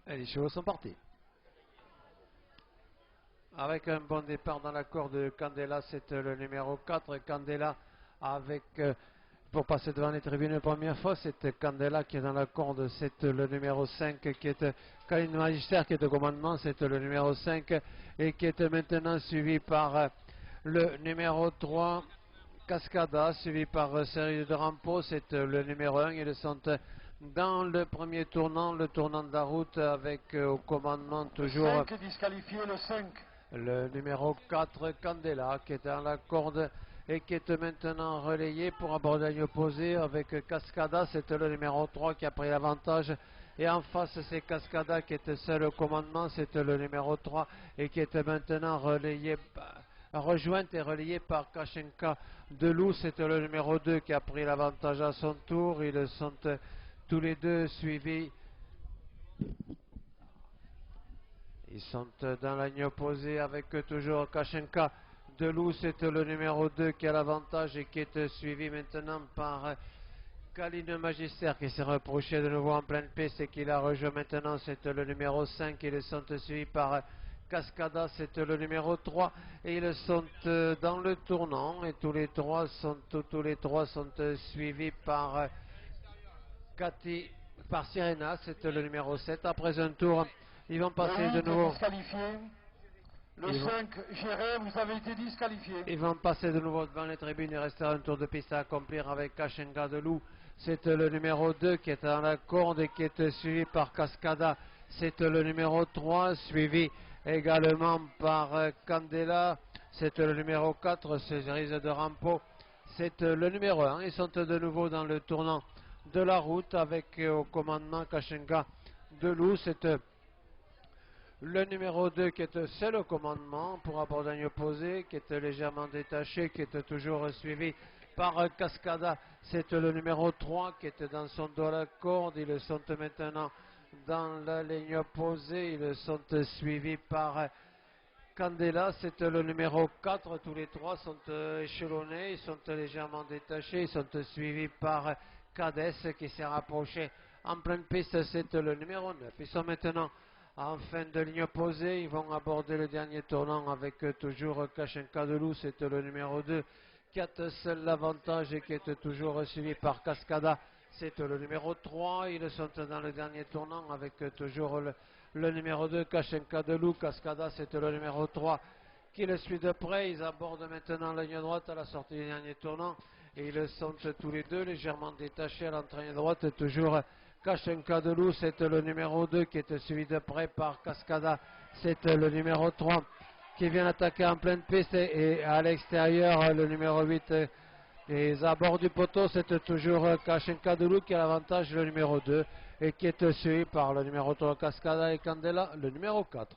Et les chevaux sont partis. Avec un bon départ dans la cour de Candela, c'est le numéro 4. Candela avec, pour passer devant les tribunes la première fois, c'est Candela qui est dans la corde, c'est le numéro 5 qui est Caline Magister qui est au commandement, c'est le numéro 5 et qui est maintenant suivi par le numéro 3. Cascada, suivi par Série de Rampo, c'est le numéro 1. Ils sont dans le premier tournant, le tournant de la route, avec au commandement toujours le 5 disqualifié, le 5. Le numéro 4, Candela, qui est dans la corde et qui est maintenant relayé pour aborder l'opposé opposé avec Cascada. C'est le numéro 3 qui a pris l'avantage. Et en face, c'est Cascada qui était seul au commandement. C'est le numéro 3 et qui est maintenant relayé, rejointe et relayé par Kachenka Delou. C'est le numéro 2 qui a pris l'avantage à son tour. Ils sont tous les deux suivis. Ils sont dans la ligne opposée avec toujours Kachenka Delou, c'est le numéro 2 qui a l'avantage et qui est suivi maintenant par Caline Magister qui s'est reproché de nouveau en pleine piste et qui l'a rejoint maintenant, c'est le numéro 5. Ils sont suivis par Cascada, c'est le numéro 3 et ils sont dans le tournant et tous les trois sont suivis par Cathy, par Sirena, c'est le numéro 7. Après un tour, ils vont passer de nouveau. Disqualifié. Le 5, Géré, vous avez été disqualifié. Ils vont passer de nouveau devant les tribunes. Il restera un tour de piste à accomplir avec Kachenka Delou. C'est le numéro 2 qui est dans la corde et qui est suivi par Cascada. C'est le numéro 3, suivi également par Candela. C'est le numéro 4, Cerise de Rampo. C'est le numéro 1. Ils sont de nouveau dans le tournant de la route avec au commandement Kachenka Delou. C'est le numéro 2 qui est seul au commandement pour aborder opposé, qui est légèrement détaché, qui est toujours suivi par Cascada. C'est le numéro 3 qui est dans son dos à la corde. Ils sont maintenant dans la ligne opposée. Ils sont suivis par Candela. C'est le numéro 4. Tous les trois sont échelonnés. Ils sont légèrement détachés. Ils sont suivis par Cades qui s'est rapproché en pleine piste. C'est le numéro 9. Ils sont maintenant en fin de ligne opposée. Ils vont aborder le dernier tournant avec toujours Kachenka Delou, c'est le numéro 2 qui a seul l'avantage et qui est toujours suivi par Cascada, c'est le numéro 3. Ils sont dans le dernier tournant avec toujours le numéro 2 Kachenka Delou. Cascada, c'est le numéro 3 qui le suit de près. Ils abordent maintenant la ligne droite à la sortie du dernier tournant et ils sont tous les deux légèrement détachés à l'entrée droite. Toujours Kachenka Delou, c'est le numéro 2 qui est suivi de près par Cascada, c'est le numéro 3 qui vient attaquer en pleine piste et à l'extérieur le numéro 8 les abords du poteau, c'est toujours Kachenka Delou qui a l'avantage, le numéro 2 et qui est suivi par le numéro 3 Cascada et Candela, le numéro 4.